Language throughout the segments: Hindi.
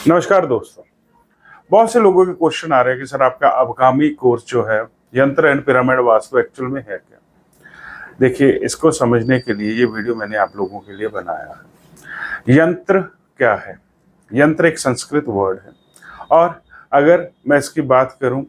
नमस्कार दोस्तों। बहुत से लोगों के क्वेश्चन आ रहे हैं कि सर आपका आगामी कोर्स जो है यंत्र एंड पिरामिड वास्तु एक्चुअल में है क्या। देखिए, इसको समझने के लिए ये वीडियो मैंने आप लोगों के लिए बनाया है। यंत्र क्या है? यंत्र एक संस्कृत वर्ड है और अगर मैं इसकी बात करूं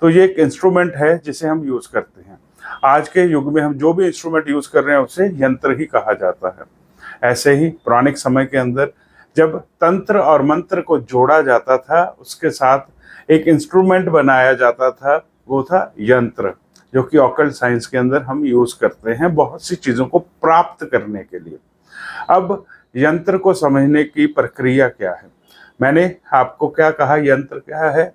तो ये एक इंस्ट्रूमेंट है जिसे हम यूज करते हैं। आज के युग में हम जो भी इंस्ट्रूमेंट यूज कर रहे हैं उसे यंत्र ही कहा जाता है। ऐसे ही पौराणिक समय के अंदर जब तंत्र और मंत्र को जोड़ा जाता था, उसके साथ एक इंस्ट्रूमेंट बनाया जाता था, वो था यंत्र, जो कि ऑकल्ट साइंस के अंदर हम यूज करते हैं बहुत सी चीजों को प्राप्त करने के लिए। अब यंत्र को समझने की प्रक्रिया क्या है? मैंने आपको क्या कहा, यंत्र क्या है?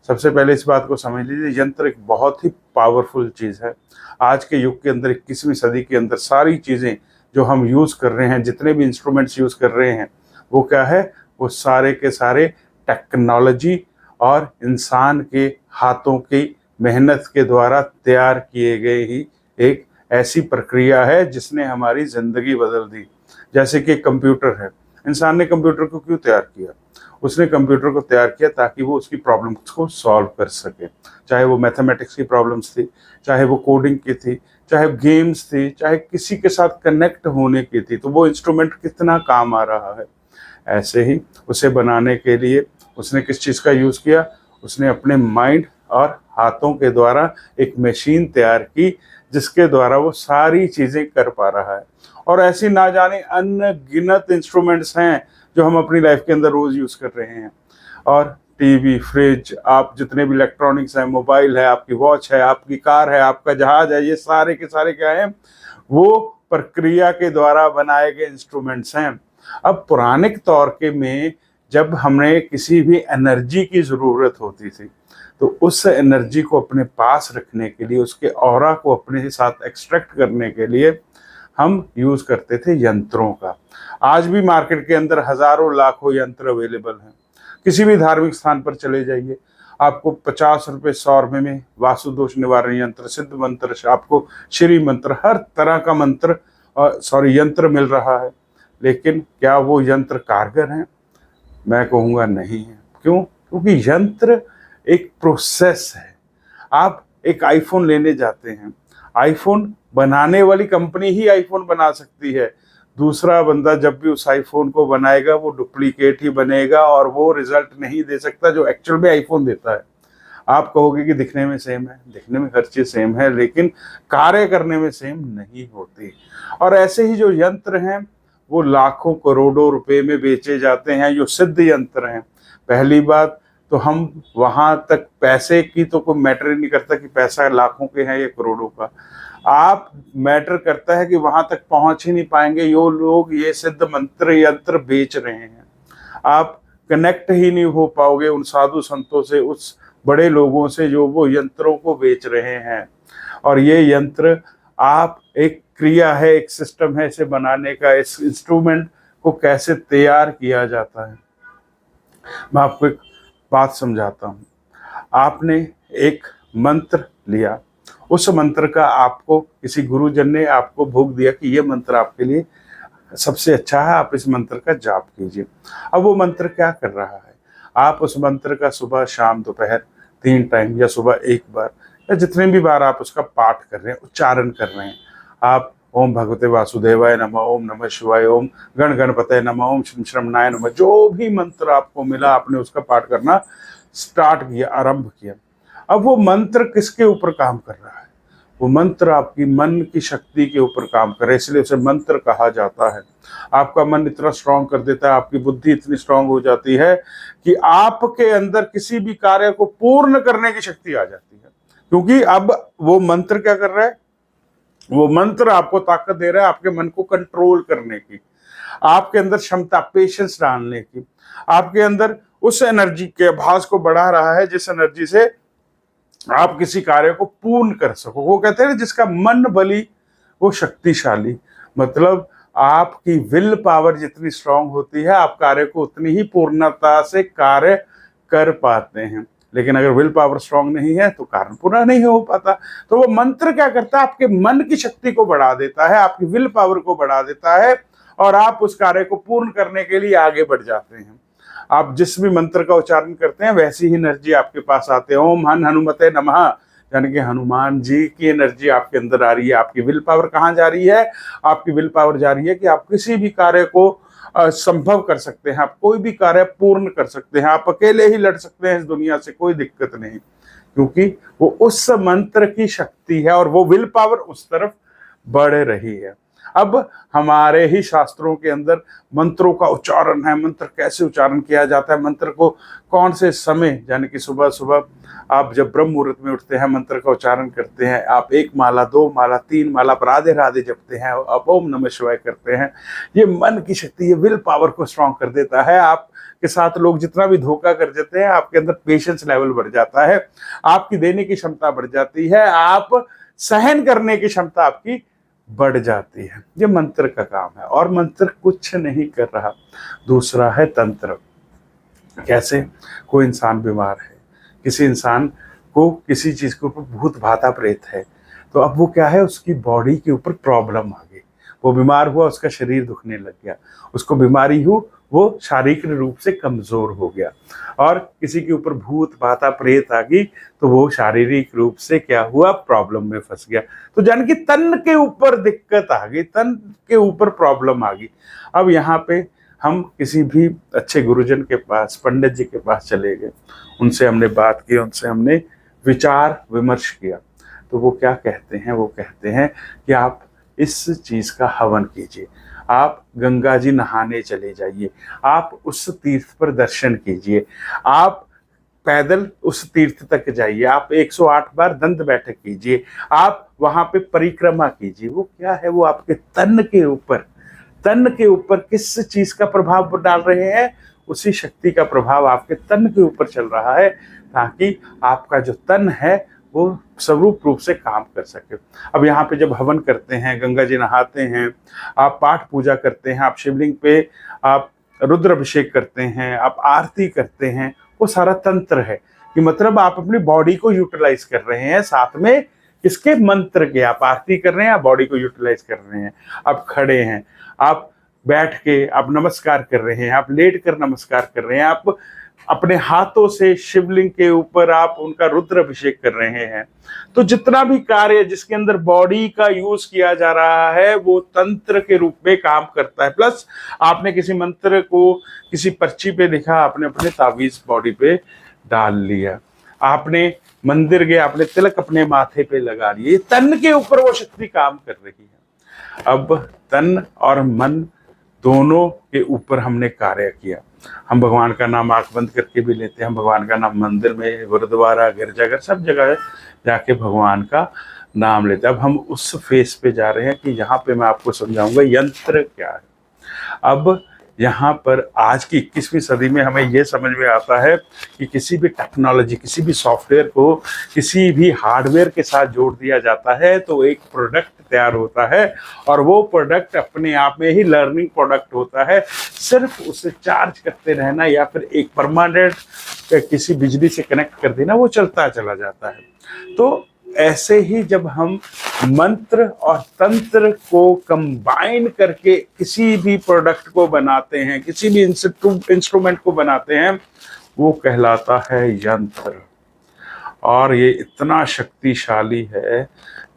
सबसे पहले इस बात को समझ लीजिए, यंत्र एक बहुत ही पावरफुल चीज है। आज के युग के अंदर 21वीं सदी के अंदर सारी चीजें जो हम यूज कर रहे हैं, जितने भी इंस्ट्रूमेंट्स यूज कर रहे हैं, वो क्या है? वो सारे के सारे टेक्नोलॉजी और इंसान के हाथों की मेहनत के द्वारा तैयार किए गए ही एक ऐसी प्रक्रिया है जिसने हमारी जिंदगी बदल दी। जैसे कि कंप्यूटर है, इंसान ने कंप्यूटर को क्यों तैयार किया? उसने कंप्यूटर को तैयार किया ताकि वो उसकी प्रॉब्लम्स को सॉल्व कर सके। चाहे वो मैथमेटिक्स की प्रॉब्लम्स थी, चाहे वो कोडिंग की थी, चाहे गेम्स थी, चाहे किसी के साथ कनेक्ट होने की थी, तो वो इंस्ट्रूमेंट कितना काम आ रहा है। ऐसे ही उसे बनाने के लिए उसने किस चीज़ का यूज़ किया? उसने अपने माइंड और हाथों के द्वारा एक मशीन तैयार की जिसके द्वारा वो सारी चीज़ें कर पा रहा है। और ऐसी ना जाने अनगिनत इंस्ट्रूमेंट्स हैं जो हम अपनी लाइफ के अंदर रोज़ यूज़ कर रहे हैं। और टीवी, फ्रिज, आप जितने भी इलेक्ट्रॉनिक्स हैं, मोबाइल है, आपकी वॉच है, आपकी कार है, आपका जहाज है, ये सारे के सारे क्या हैं? वो प्रक्रिया के द्वारा बनाए गए इंस्ट्रूमेंट्स हैं। अब पुरानिक तौर के में जब हमें किसी भी एनर्जी की ज़रूरत होती थी, तो उस एनर्जी को अपने पास रखने के लिए, उसके ऑरा को अपने साथ एक्सट्रैक्ट करने के लिए हम यूज़ करते थे यंत्रों का। आज भी मार्केट के अंदर हज़ारों लाखों यंत्र अवेलेबल हैं। किसी भी धार्मिक स्थान पर चले जाइए, आपको 50 रुपये 100 रुपये में वास्तु दोष निवारण यंत्र, सिद्ध मंत्र, आपको श्री मंत्र, हर तरह का मंत्र यंत्र मिल रहा है। लेकिन क्या वो यंत्र कारगर हैं? मैं कहूँगा नहीं है। क्यों? क्योंकि यंत्र एक प्रोसेस है। आप एक आईफोन लेने जाते हैं, आईफोन बनाने वाली कंपनी ही आईफोन बना सकती है। दूसरा बंदा जब भी उस आईफोन को बनाएगा वो डुप्लीकेट ही बनेगा और वो रिजल्ट नहीं दे सकता जो एक्चुअल में आईफोन देता है। आप कहोगे कि दिखने में सेम है, दिखने में हर चीज़ सेम है, लेकिन कार्य करने में सेम नहीं होती। और ऐसे ही जो यंत्र हैं वो लाखों करोड़ों रुपए में बेचे जाते हैं, जो सिद्ध यंत्र हैं। पहली बात तो हम वहां तक पैसे की तो कोई मैटर ही नहीं करता कि पैसा लाखों के हैं या करोड़ों का। आप मैटर करता है कि वहां तक पहुंच ही नहीं पाएंगे यो लोग ये सिद्ध मंत्र यंत्र बेच रहे हैं। आप कनेक्ट ही नहीं हो पाओगे उन साधु संतों से, उस बड़े लोगों से जो वो यंत्रों को बेच रहे हैं। और ये यंत्र आप एक क्रिया है, एक सिस्टम है इसे बनाने का। इस इंस्ट्रूमेंट को कैसे तैयार किया जाता है, मैं आपको एक बात समझाता हूँ। आपने एक मंत्र लिया, उस मंत्र का आपको किसी गुरुजन ने आपको भोग दिया कि ये मंत्र आपके लिए सबसे अच्छा है, आप इस मंत्र का जाप कीजिए। अब वो मंत्र क्या कर रहा है? आप उस मंत्र का सुबह, शाम, दोपहर 3 टाइम या सुबह 1 बार या जितने भी बार आप उसका पाठ कर रहे हैं, उच्चारण कर रहे हैं। आप ओम भगवते वासुदेवाय नमः, ओम नमः शिवाय, ओम गण गणपतये नमः, ओम श्रीम श्रमणाय नमः, जो भी मंत्र आपको मिला आपने उसका पाठ करना स्टार्ट किया, आरंभ किया। अब वो मंत्र किसके ऊपर काम कर रहा है? वो मंत्र आपकी मन की शक्ति के ऊपर काम करे, इसलिए उसे मंत्र कहा जाता है। आपका मन इतना स्ट्रांग कर देता है, आपकी बुद्धि इतनी स्ट्रांग हो जाती है कि आपके अंदर किसी भी कार्य को पूर्ण करने की शक्ति आ जाती है। क्योंकि अब वो मंत्र क्या कर रहा है? वो मंत्र आपको ताकत दे रहा है आपके मन को कंट्रोल करने की, आपके अंदर क्षमता, पेशेंस डालने की, आपके अंदर उस एनर्जी के आभास को बढ़ा रहा है जिस एनर्जी से आप किसी कार्य को पूर्ण कर सको। वो कहते हैं जिसका मन बली वो शक्तिशाली। मतलब आपकी विल पावर जितनी स्ट्रांग होती है, आप कार्य को उतनी ही पूर्णता से कार्य कर पाते हैं। लेकिन अगर विल पावर स्ट्रांग नहीं है तो कार्य पूरा नहीं हो पाता। तो वो मंत्र क्या करता है? आपके मन की शक्ति को बढ़ा देता है, आपकी विल पावर को बढ़ा देता है और आप उस कार्य को पूर्ण करने के लिए आगे बढ़ जाते हैं। आप जिस भी मंत्र का उच्चारण करते हैं वैसी ही एनर्जी आपके पास आते हैं। ओम हन हनुमते नमः, यानी कि हनुमान जी की एनर्जी आपके अंदर आ रही है। आपकी विल पावर कहाँ जा रही है? आपकी विल पावर जा रही है कि आप किसी भी कार्य को संभव कर सकते हैं, आप कोई भी कार्य पूर्ण कर सकते हैं, आप अकेले ही लड़ सकते हैं इस दुनिया से, कोई दिक्कत नहीं, क्योंकि वो उस मंत्र की शक्ति है और वो विल पावर उस तरफ बढ़ रही है। अब हमारे ही शास्त्रों के अंदर मंत्रों का उच्चारण है, मंत्र कैसे उच्चारण किया जाता है, मंत्र को कौन से समय, यानी कि सुबह सुबह आप जब ब्रह्म मुहूर्त में उठते हैं मंत्र का उच्चारण करते हैं, आप 1 माला 2 माला 3 माला राधे राधे जपते हैं, आप ओम नमः शिवाय करते हैं। ये मन की शक्ति, ये विल पावर को स्ट्रांग कर देता है। आप के साथ लोग जितना भी धोखा कर देते हैं, आपके अंदर पेशेंस लेवल बढ़ जाता है, आपकी देने की क्षमता बढ़ जाती है, आप सहन करने की क्षमता आपकी बढ़ जाती है। ये मंत्र का काम है और मंत्र कुछ नहीं कर रहा। दूसरा है तंत्र। कैसे? कोई इंसान बीमार है, किसी इंसान को किसी चीज के ऊपर भूत भाता प्रेत है, तो अब वो क्या है, उसकी बॉडी के ऊपर प्रॉब्लम आ गई, वो बीमार हुआ, उसका शरीर दुखने लग गया, उसको बीमारी हुई, वो शारीरिक रूप से कमजोर हो गया। और किसी के ऊपर भूत भाता प्रेत आ गई तो वो शारीरिक रूप से क्या हुआ, प्रॉब्लम में फंस गया। तो जान कि तन के ऊपर दिक्कत आ गई, तन के ऊपर प्रॉब्लम आ गई। अब यहाँ पे हम किसी भी अच्छे गुरुजन के पास, पंडित जी के पास चले गए, उनसे हमने बात की, उनसे हमने विचार विमर्श किया, तो वो क्या कहते हैं, वो कहते हैं कि आप इस चीज का हवन कीजिए, आप गंगा जी नहाने चले जाइए, आप उस तीर्थ पर दर्शन कीजिए, आप पैदल उस तीर्थ तक जाइए, आप 108 बार दंड बैठक कीजिए, आप वहां पे परिक्रमा कीजिए। वो क्या है, वो आपके तन के ऊपर किस चीज का प्रभाव डाल रहे हैं, उसी शक्ति का प्रभाव आपके तन के ऊपर चल रहा है, ताकि आपका जो तन है वो स्वरूप रूप से काम कर सके। अब यहाँ पे जब हवन करते हैं, गंगा जी नहाते हैं, आप पाठ पूजा करते हैं, आप शिवलिंग पे आप रुद्र अभिषेक करते हैं, आप आरती करते हैं, वो सारा तंत्र है कि मतलब आप अपनी बॉडी को यूटिलाइज कर रहे हैं, साथ में इसके मंत्र के आप आरती कर रहे हैं, आप बॉडी को यूटिलाइज कर रहे हैं। आप खड़े हैं, आप बैठ के आप नमस्कार कर रहे हैं, आप लेट कर नमस्कार कर रहे हैं, आप अपने हाथों से शिवलिंग के ऊपर आप उनका रुद्र अभिषेक कर रहे हैं। तो जितना भी कार्य जिसके अंदर बॉडी का यूज किया जा रहा है वो तंत्र के रूप में काम करता है। प्लस आपने किसी मंत्र को किसी पर्ची पे लिखा, आपने अपने तावीज बॉडी पे डाल लिया, आपने मंदिर गए, आपने तिलक अपने माथे पे लगा लिए, तन के ऊपर वो शक्ति काम कर रही है। अब तन और मन दोनों के ऊपर हमने कार्य किया। हम भगवान का नाम आंख बंद करके भी लेते हैं, हम भगवान का नाम मंदिर में, गुरुद्वारा, गिरजाघर, सब जगह जाके भगवान का नाम लेते हैं। अब हम उस फेस पे जा रहे हैं कि यहाँ पे मैं आपको समझाऊंगा यंत्र क्या है। अब यहाँ पर आज की 21वीं सदी में हमें ये समझ में आता है कि किसी भी टेक्नोलॉजी, किसी भी सॉफ्टवेयर को किसी भी हार्डवेयर के साथ जोड़ दिया जाता है तो एक प्रोडक्ट तैयार होता है, और वो प्रोडक्ट अपने आप में ही लर्निंग प्रोडक्ट होता है। सिर्फ उसे चार्ज करते रहना या फिर एक परमानेंट किसी बिजली से कनेक्ट कर देना, वो चलता चला जाता है। तो ऐसे ही जब हम मंत्र और तंत्र को कंबाइन करके किसी भी प्रोडक्ट को बनाते हैं, किसी भी इंस्ट्रूमेंट को बनाते हैं, वो कहलाता है यंत्र। और ये इतना शक्तिशाली है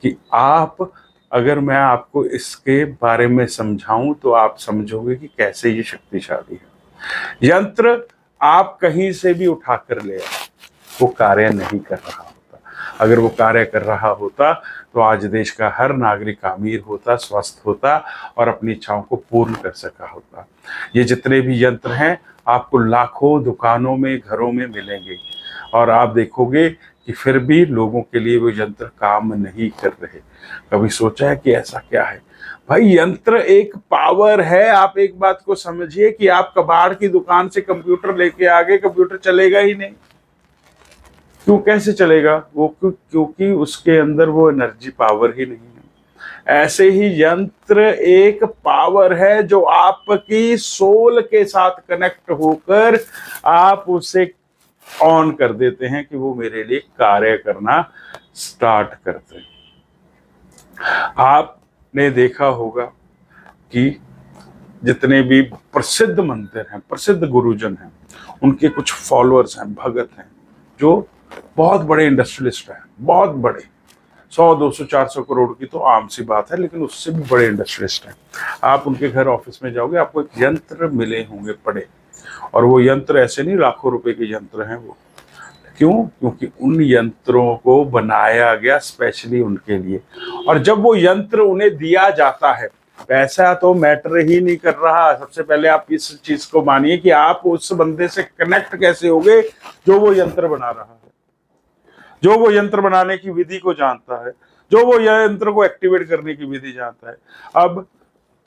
कि आप, अगर मैं आपको इसके बारे में समझाऊं तो आप समझोगे कि कैसे ये शक्तिशाली है। यंत्र आप कहीं से भी उठा कर ले आए, वो कार्य नहीं कर रहा होता। अगर वो कार्य कर रहा होता तो आज देश का हर नागरिक अमीर होता, स्वस्थ होता और अपनी इच्छाओं को पूर्ण कर सका होता। ये जितने भी यंत्र हैं आपको लाखों दुकानों में, घरों में मिलेंगे, और आप देखोगे कि फिर भी लोगों के लिए वो यंत्र काम नहीं कर रहे। कभी सोचा है कि ऐसा क्या है? भाई यंत्र एक पावर है। आप एक बात को समझिए कि आप कबाड़ की दुकान से कंप्यूटर लेके आ गए, कंप्यूटर चलेगा ही नहीं। क्यों, कैसे चलेगा वो? क्योंकि उसके अंदर वो एनर्जी पावर ही नहीं है। ऐसे ही यंत्र एक पावर है जो आपकी सोल के साथ कनेक्ट होकर आप उसे ऑन कर देते हैं कि वो मेरे लिए कार्य करना स्टार्ट करते हैं। आपने देखा होगा कि जितने भी प्रसिद्ध मंदिर हैं, प्रसिद्ध गुरुजन हैं, उनके कुछ फॉलोअर्स हैं, भगत हैं, जो बहुत बड़े इंडस्ट्रियलिस्ट हैं, बहुत बड़े, 100, 200, 400 करोड़ की तो आम सी बात है, लेकिन उससे भी बड़े इंडस्ट्रियलिस्ट हैं। आप उनके घर ऑफिस में जाओगे, आपको एक यंत्र मिले होंगे पड़े, और वो यंत्र ऐसे नहीं लाखों रुपए के यंत्र हैं वो। क्यों? क्योंकि उन यंत्रों को बनाया गया स्पेशली उनके लिए, और जब वो यंत्र उन्हें दिया जाता है, पैसा तो मैटर ही नहीं कर रहा। सबसे पहले आप इस चीज को मानिए कि आप उस बंदे से कनेक्ट कैसे होगे जो वो यंत्र बना रहा है, जो वो यंत्र बनाने की विधि को जानता है, जो वो यंत्र को एक्टिवेट करने की विधि जानता है। अब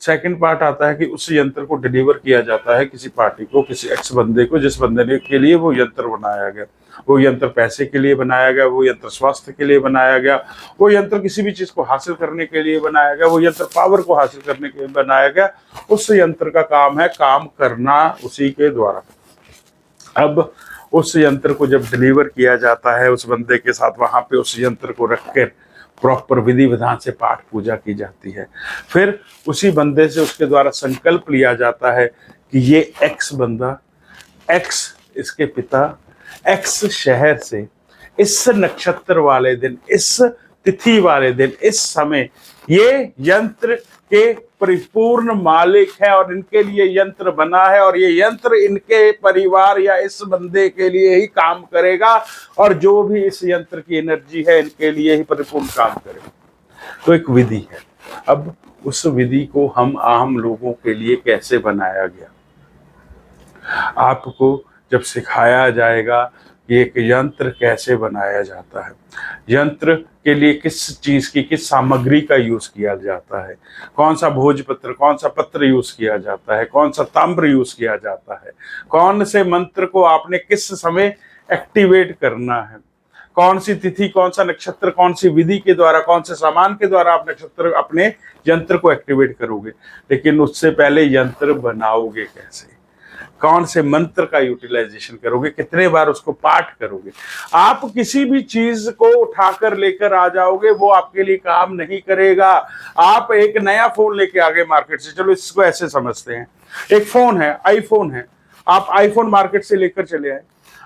सेकंड पार्ट आता है कि उस यंत्र को डिलीवर किया जाता है किसी पार्टी को, किसी एक्स बंदे को, जिस बंदे ने के लिए वो यंत्र बनाया गया। वो यंत्र पैसे के लिए बनाया गया, वो यंत्र स्वास्थ्य के लिए बनाया गया, वो यंत्र किसी भी चीज को हासिल करने के लिए बनाया गया, वो यंत्र पावर को हासिल करने के लिए बनाया गया। उस यंत्र का काम है काम करना उसी के द्वारा। अब उस यंत्र को जब डिलीवर किया जाता है उस बंदे के साथ, वहां पे उस यंत्र को रखकर प्रॉपर विधि विधान से पाठ पूजा की जाती है। फिर उसी बंदे से उसके द्वारा संकल्प लिया जाता है कि ये एक्स बंदा, एक्स इसके पिता, एक्स शहर से इस नक्षत्र वाले दिन, इस तिथि वाले दिन, इस समय ये यंत्र के परिपूर्ण मालिक है और इनके लिए यंत्र बना है, और ये यंत्र इनके परिवार या इस बंदे के लिए ही काम करेगा, और जो भी इस यंत्र की एनर्जी है इनके लिए ही परिपूर्ण काम करेगा। तो एक विधि है। अब उस विधि को हम आम लोगों के लिए कैसे बनाया गया, आपको जब सिखाया जाएगा कि एक यंत्र कैसे बनाया जाता है, यंत्र के लिए किस चीज की, किस सामग्री का यूज किया जाता है, कौन सा भोजपत्र, कौन सा पत्र यूज किया जाता है, कौन सा ताम्र यूज किया जाता है, कौन से मंत्र को आपने किस समय एक्टिवेट करना है, कौन सी तिथि, कौन सा नक्षत्र, कौन सी विधि के द्वारा, कौन से सामान के द्वारा आप नक्षत्र अपने यंत्र को एक्टिवेट करोगे। लेकिन उससे पहले यंत्र बनाओगे कैसे, कौन से मंत्र का यूटिलाइजेशन करोगे, कितने बार उसको पाठ करोगे। आप किसी भी चीज को उठाकर लेकर आ जाओगे, वो आपके लिए काम नहीं करेगा। आप एक नया फोन लेके आ गए मार्केट से, चलो इसको ऐसे समझते हैं, एक फोन है, आईफोन है, आप आईफोन मार्केट से लेकर चले आए,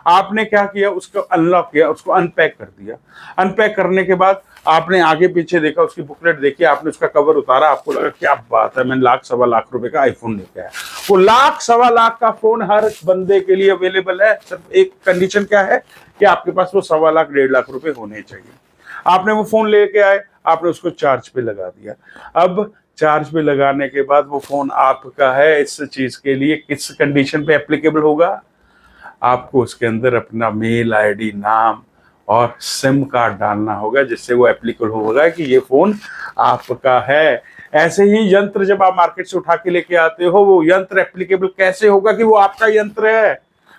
आपने क्या किया, उसको अनलॉक किया, उसको अनपैक कर दिया। अनपैक करने के बाद आपने आगे पीछे देखा, उसकी बुकलेट देखी, आपने उसका कवर उतारा, आपको लगा क्या बात है, मैंने लाख सवा लाख रुपए का आईफोन लेके आया। वो लाख सवा लाख का फोन हर बंदे के लिए अवेलेबल है, सिर्फ एक कंडीशन क्या है कि आपके पास वो 1.25 लाख 1.5 लाख रुपए होने चाहिए। आपने वो फोन लेके आए, आपने उसको चार्ज पे लगा दिया। अब चार्ज पे लगाने के बाद वो फोन आपका है, इस चीज के लिए किस कंडीशन पे एप्लीकेबल होगा, आपको उसके अंदर अपना मेल आईडी, नाम और सिम कार्ड डालना होगा, जिससे वो एप्लीकेबल होगा कि ये फोन आपका है। ऐसे ही यंत्र जब आप मार्केट से उठा के लेके आते हो, वो यंत्र एप्लीकेबल कैसे होगा कि वो आपका यंत्र है।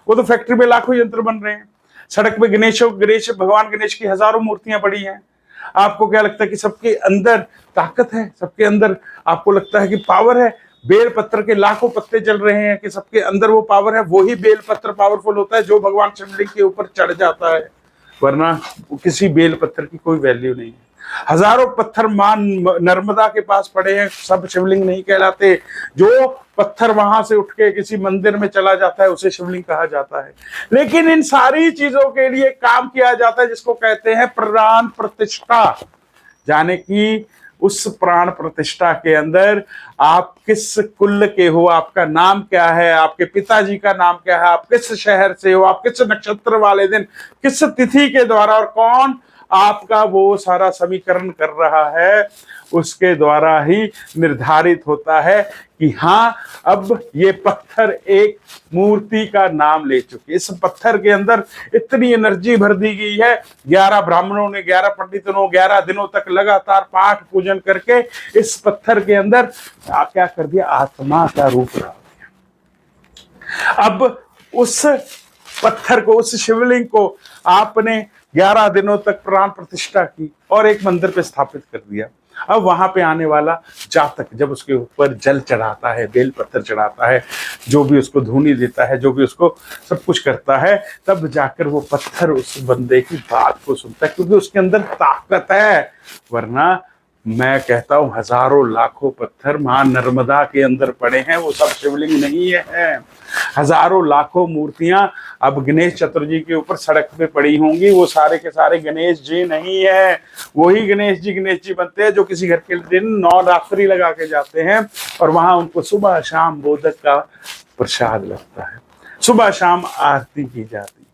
वो तो फैक्ट्री में लाखों यंत्र बन रहे हैं, सड़क पे गणेश भगवान गणेश की हजारों मूर्तियां पड़ी हैं। आपको क्या लगता है कि सबके अंदर ताकत है, सबके अंदर आपको लगता है कि पावर है। बेल पत्र के लाखों पत्ते चल रहे हैं कि सबके अंदर वो पावर है। वही बेल पत्र पावरफुल होता है जो भगवान शिवलिंग के ऊपर चढ़ जाता है, वरना किसी बेल पत्र की कोई वैल्यू नहीं है। हजारों पत्थर मान नर्मदा के पास पड़े हैं, सब शिवलिंग नहीं कहलाते। जो पत्थर वहां से उठ के किसी मंदिर में चला जाता है उसे शिवलिंग कहा जाता है। लेकिन इन सारी चीजों के लिए काम किया जाता है जिसको कहते हैं प्राण प्रतिष्ठा। जाने की उस प्राण प्रतिष्ठा के अंदर आप किस कुल के हो, आपका नाम क्या है, आपके पिताजी का नाम क्या है, आप किस शहर से हो, आप किस नक्षत्र वाले दिन, किस तिथि के द्वारा, और कौन आपका वो सारा समीकरण कर रहा है, उसके द्वारा ही निर्धारित होता है कि हाँ अब ये पत्थर एक मूर्ति का नाम ले चुके। इस पत्थर के अंदर इतनी एनर्जी भर दी गई है। 11 ब्राह्मणों ने, 11 पंडितों ने 11 दिनों तक लगातार पाठ पूजन करके इस पत्थर के अंदर क्या कर दिया, आत्मा का रूप डाल दिया। अब उस पत्थर को, उस शिवलिंग को आपने 11 दिनों तक प्राण प्रतिष्ठा की और एक मंदिर पे स्थापित कर दिया। अब वहां पे आने वाला जातक जब उसके ऊपर जल चढ़ाता है, बेल पत्थर चढ़ाता है, जो भी उसको धूनी देता है, जो भी उसको सब कुछ करता है, तब जाकर वो पत्थर उस बंदे की बात को सुनता है, क्योंकि उसके अंदर ताकत है। वरना मैं कहता हूं हजारों लाखों पत्थर मां नर्मदा के अंदर पड़े हैं, वो सब शिवलिंग नहीं है। हजारों लाखों मूर्तियां अब गणेश चतुर्थी के ऊपर सड़क पे पड़ी होंगी, वो सारे के सारे गणेश जी नहीं है। वही गणेश जी बनते हैं जो किसी घर के दिन नवरात्रि लगा के जाते हैं और वहां उनको सुबह शाम मोदक का प्रसाद लगता है, सुबह शाम आरती की जाती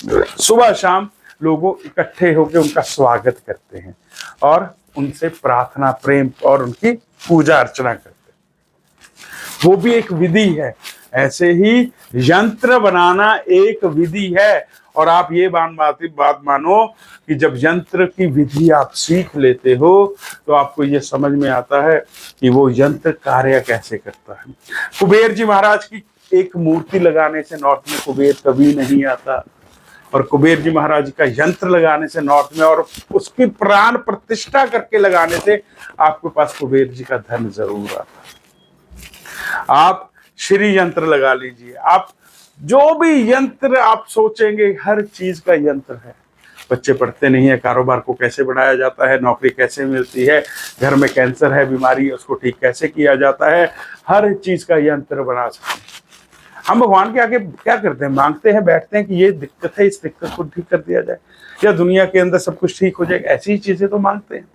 है, सुबह शाम लोगों इकट्ठे होकर उनका स्वागत करते हैं और उनसे प्रार्थना प्रेम और उनकी पूजा अर्चना करते हैं। वो भी एक विधि है। ऐसे ही यंत्र बनाना एक विधि है। और आप ये बात मानो कि जब यंत्र की विधि आप सीख लेते हो तो आपको ये समझ में आता है कि वो यंत्र कार्य कैसे करता है। कुबेर जी महाराज की एक मूर्ति लगाने से नॉर्थ में कुबेर कभी नहीं आता, और कुबेर जी महाराज का यंत्र लगाने से नॉर्थ में और उसकी प्राण प्रतिष्ठा करके लगाने से आपके पास कुबेर जी का धन जरूर आता। आप श्री यंत्र लगा लीजिए, आप जो भी यंत्र आप सोचेंगे हर चीज का यंत्र है। बच्चे पढ़ते नहीं है, कारोबार को कैसे बढ़ाया जाता है, नौकरी कैसे मिलती है, घर में कैंसर है बीमारी उसको ठीक कैसे किया जाता है, हर चीज का यंत्र बना सकते हैं। हम भगवान के आगे क्या करते हैं, मांगते हैं, बैठते हैं कि ये दिक्कत है, इस दिक्कत को ठीक कर दिया जाए या दुनिया के अंदर सब कुछ ठीक हो जाए, ऐसी ही चीजें तो मांगते हैं।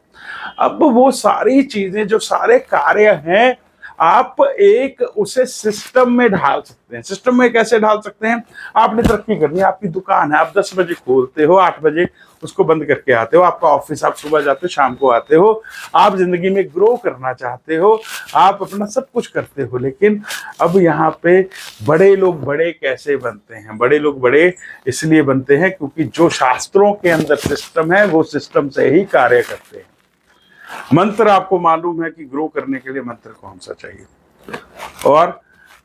अब वो सारी चीजें जो सारे कार्य हैं आप एक उसे सिस्टम में ढाल सकते हैं। सिस्टम में कैसे ढाल सकते हैं, आपने तरक्की करनी है, आपकी दुकान है, आप 10 बजे खोलते हो, 8 बजे उसको बंद करके आते हो, आपका ऑफिस आप सुबह जाते हो शाम को आते हो, आप जिंदगी में ग्रो करना चाहते हो, आप अपना सब कुछ करते हो। लेकिन अब यहाँ पे बड़े लोग बड़े कैसे बनते हैं, बड़े लोग बड़े इसलिए बनते हैं क्योंकि जो शास्त्रों के अंदर सिस्टम है वो सिस्टम से ही कार्य करते हैं। मंत्र आपको मालूम है कि ग्रो करने के लिए मंत्र कौन सा चाहिए, और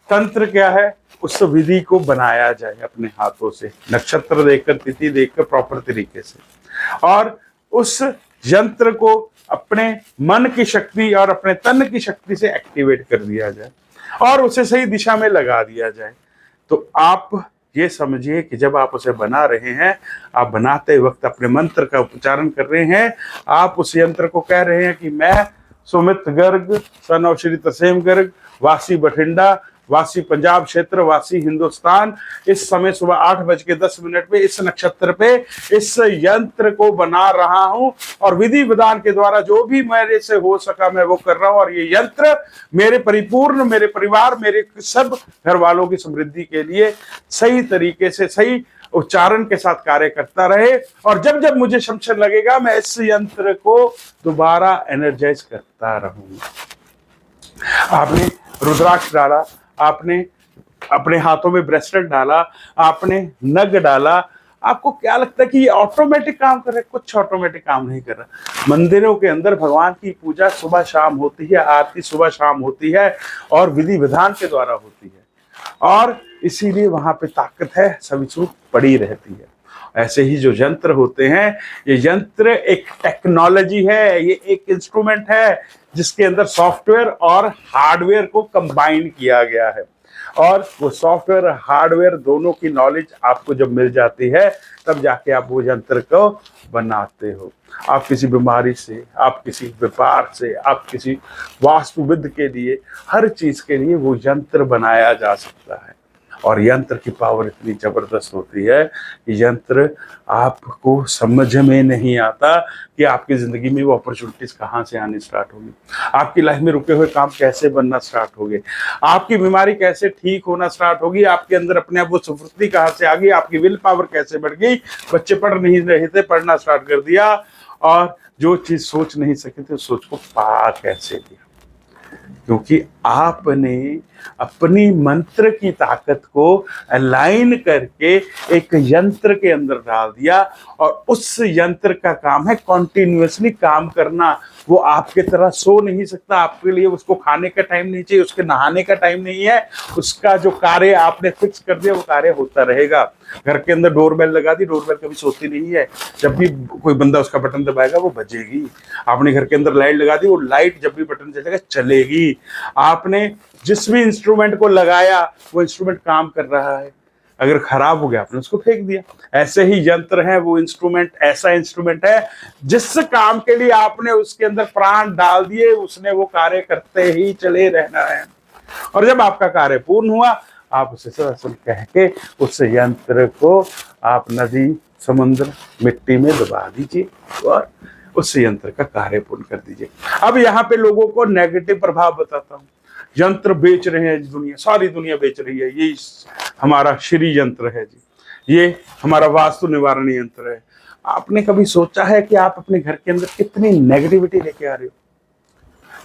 तंत्र क्या है, उस विधि को बनाया जाए अपने हाथों से, नक्षत्र देखकर तिथि देखकर प्रॉपर तरीके से, और उस यंत्र को अपने मन की शक्ति और अपने तन की शक्ति से एक्टिवेट कर दिया जाए और उसे सही दिशा में लगा दिया जाए। तो आप ये समझिए कि जब आप उसे बना रहे हैं, आप बनाते वक्त अपने मंत्र का उच्चारण कर रहे हैं, आप उस यंत्र को कह रहे हैं कि मैं सुमित गर्ग सन ऑफ श्री तरसेम गर्ग, वासी बठिंडा, वासी पंजाब क्षेत्र, वासी हिंदुस्तान, इस समय सुबह 8:10 पे इस नक्षत्र पे इस यंत्र को बना रहा हूं और विधि विधान के द्वारा जो भी मेरे से हो सका मैं वो कर रहा हूं, और ये यंत्र मेरे परिपूर्ण, मेरे परिवार, मेरे सब घर वालों की समृद्धि के लिए सही तरीके से सही उच्चारण के साथ कार्य करता रहे। और जब जब मुझे संशय लगेगा मैं इस यंत्र को दोबारा एनर्जाइज करता रहूंगा। आपने रुद्राक्ष डाला, आपने अपने हाथों में ब्रेसलेट डाला, आपने नग डाला, आपको क्या लगता है कि ये ऑटोमेटिक काम कर रहा है? कुछ ऑटोमेटिक काम नहीं कर रहा। मंदिरों के अंदर भगवान की पूजा सुबह शाम होती है, आरती सुबह शाम होती है और विधि विधान के द्वारा होती है, और इसीलिए वहां पे ताकत है, सविशुद्ध पड़ी रहती है। ऐसे ही जो यंत्र होते हैं, ये यंत्र एक टेक्नोलॉजी है, ये एक इंस्ट्रूमेंट है जिसके अंदर सॉफ्टवेयर और हार्डवेयर को कंबाइन किया गया है, और वो सॉफ्टवेयर और हार्डवेयर दोनों की नॉलेज आपको जब मिल जाती है तब जाके आप वो यंत्र को बनाते हो। आप किसी बीमारी से, आप किसी व्यापार से, आप किसी वास्तुविद के लिए, हर चीज के लिए वो यंत्र बनाया जा सकता है। और यंत्र की पावर इतनी जबरदस्त होती है कि यंत्र आपको समझ में नहीं आता कि आपकी जिंदगी में वो अपॉर्चुनिटीज कहाँ से आनी स्टार्ट होगी, आपकी लाइफ में रुके हुए काम कैसे बनना स्टार्ट हो गए, आपकी बीमारी कैसे ठीक होना स्टार्ट होगी, आपके अंदर अपने आप वो स्फूर्ति कहाँ से आ गई, आपकी विल पावर कैसे बढ़ गई, बच्चे पढ़ नहीं रहे थे पढ़ना स्टार्ट कर दिया, और जो चीज सोच नहीं सके थे उस सोच को पा कैसे दिया, क्योंकि आपने अपनी मंत्र की ताकत को अलाइन करके एक यंत्र के अंदर डाल दिया, और उस यंत्र का काम है कॉन्टिन्यूअसली काम करना। वो आपके तरह सो नहीं सकता, आपके लिए उसको खाने का टाइम नहीं चाहिए, उसके नहाने का टाइम नहीं है, उसका जो कार्य आपने फिक्स कर दिया वो कार्य होता रहेगा। घर के अंदर डोरबेल लगा दी, डोरबेल कभी सोती नहीं है, जब भी कोई बंदा उसका बटन दबाएगा वो बजेगी। आपने घर के अंदर लाइट लगा दी, वो लाइट जब भी बटन चलेगा चलेगी। आपने जिस भी इंस्ट्रूमेंट को लगाया वो इंस्ट्रूमेंट काम कर रहा है। अगर खराब हो गया आपने उसको फेंक दिया। ऐसे ही यंत्र है, वो इंस्ट्रूमेंट ऐसा इंस्ट्रूमेंट है जिस काम के लिए आपने उसके अंदर प्राण डाल दिए, उसने वो कार्य करते ही चले रहना है। और जब आपका कार्य पूर्ण हुआ, आप उसे सदसल कह के उस यंत्र को आप नदी, समुद्र, मिट्टी में दबा दीजिए और उस यंत्र का कार्य पूर्ण कर दीजिए। अब यहाँ पे लोगों को नेगेटिव प्रभाव बताता हूँ। यंत्र बेच रहे हैं दुनिया, सारी दुनिया बेच रही है। ये हमारा श्री यंत्र है जी, ये हमारा वास्तु निवारण यंत्र है। आपने कभी सोचा है कि आप अपने घर के अंदर कितनी नेगेटिविटी लेके आ रहे हो?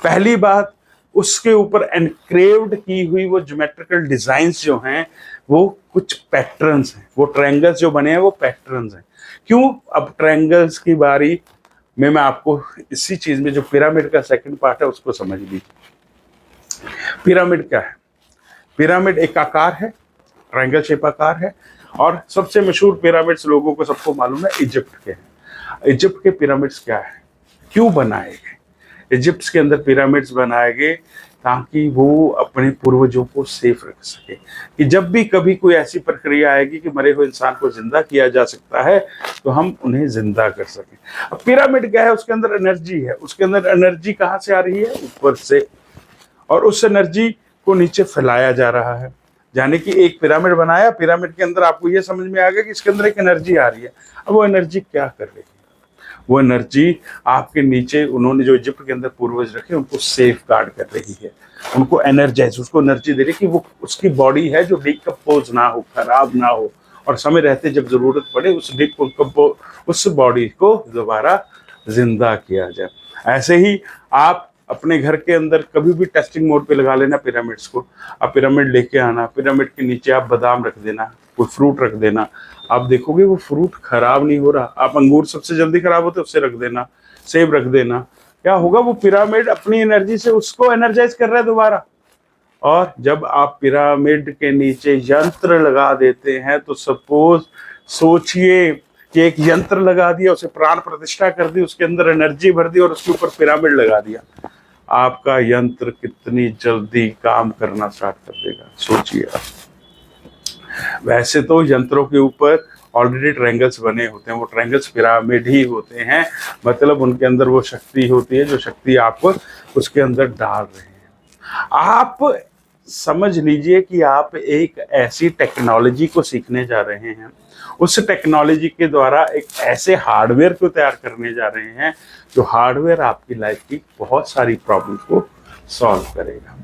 पहली बात, उसके ऊपर एनक्रेव्ड की हुई वो ज्योमेट्रिकल डिजाइन्स जो हैं, वो कुछ पैटर्न्स हैं, वो ट्रायंगल्स जो बने हैं वो पैटर्न्स हैं। क्यों? अब ट्रायंगल्स की बारी में मैं आपको इसी चीज में जो पिरामिड का सेकंड पार्ट है उसको समझ लीजिए। पिरामिड क्या है? पिरामिड एक आकार है, ट्रायंगल शेप आकार है, और सबसे मशहूर पिरामिड्स लोगों को सबको मालूम है इजिप्ट के हैं। इजिप्ट के पिरामिड्स क्या है, क्यों बनाए गए? इजिप्ट के अंदर पिरामिड्स बनाए गए ताकि वो अपने पूर्वजों को सेफ रख सके, कि जब भी कभी कोई ऐसी प्रक्रिया आएगी कि मरे हुए इंसान को जिंदा किया जा सकता है तो हम उन्हें जिंदा कर सकें। अब पिरामिड क्या है? उसके अंदर एनर्जी है। उसके अंदर एनर्जी कहाँ से आ रही है? ऊपर से, और उस एनर्जी को नीचे फैलाया जा रहा है। यानी कि एक पिरामिड बनाया, पिरामिड के अंदर आपको ये समझ में आ गया कि इसके अंदर एक एनर्जी आ रही है। अब वो एनर्जी क्या कर रही है? वो एनर्जी आपके नीचे उन्होंने जो इजिप्ट के अंदर पूर्वज रखे उनको सेफ गार्ड कर रही है, उनको एनर्जाइज, उसको एनर्जी दे रही है कि वो उसकी बॉडी है जो डिकम्पोज ना हो, खराब ना हो, और समय रहते जब जरूरत पड़े उस बॉडी को दोबारा जिंदा किया जाए। ऐसे ही आप अपने घर के अंदर कभी भी टेस्टिंग मोड पे लगा लेना पिरामिड्स को। आप पिरामिड लेके आना, पिरामिड के नीचे आप बादाम रख देना, कोई फ्रूट रख देना, आप देखोगे वो फ्रूट खराब नहीं हो रहा। आप अंगूर सबसे जल्दी खराब होते उससे रख देना, सेब रख देना, क्या होगा? वो पिरामिड अपनी एनर्जी से उसको एनर्जाइज कर रहा है दोबारा। और जब आप पिरामिड के नीचे यंत्र लगा देते हैं तो सपोज सोचिए कि एक यंत्र लगा दिया, उसे प्राण प्रतिष्ठा कर दी, उसके अंदर एनर्जी भर दी और उसके ऊपर पिरामिड लगा दिया, आपका यंत्र कितनी जल्दी काम करना स्टार्ट कर देगा, सोचिए आप। वैसे तो यंत्रों के ऊपर ऑलरेडी ट्रायंगल्स बने होते हैं, वो ट्रायंगल्स पिरामिड ही होते हैं, मतलब उनके अंदर वो शक्ति होती है जो शक्ति आप उसके अंदर डाल रहे हैं। आप समझ लीजिए कि आप एक ऐसी टेक्नोलॉजी को सीखने जा रहे हैं, उस टेक्नोलॉजी के द्वारा एक ऐसे हार्डवेयर को तैयार करने जा रहे हैं जो हार्डवेयर आपकी लाइफ की बहुत सारी प्रॉब्लम्स को सॉल्व करेगा।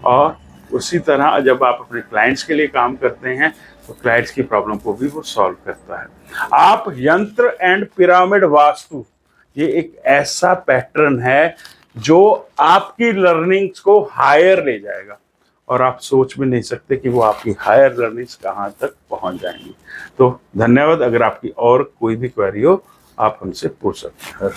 और उसी तरह जब आप अपने क्लाइंट्स के लिए काम करते हैं तो क्लाइंट्स की प्रॉब्लम को भी वो सॉल्व करता है। आप यंत्र एंड पिरामिड वास्तु, ये एक ऐसा पैटर्न है जो आपकी लर्निंग्स को हायर ले जाएगा, और आप सोच भी नहीं सकते कि वो आपकी हायर लर्निंग्स कहाँ तक पहुंच जाएंगी। तो धन्यवाद। अगर आपकी और कोई भी क्वेरी हो आप हमसे पूछ सकते हैं।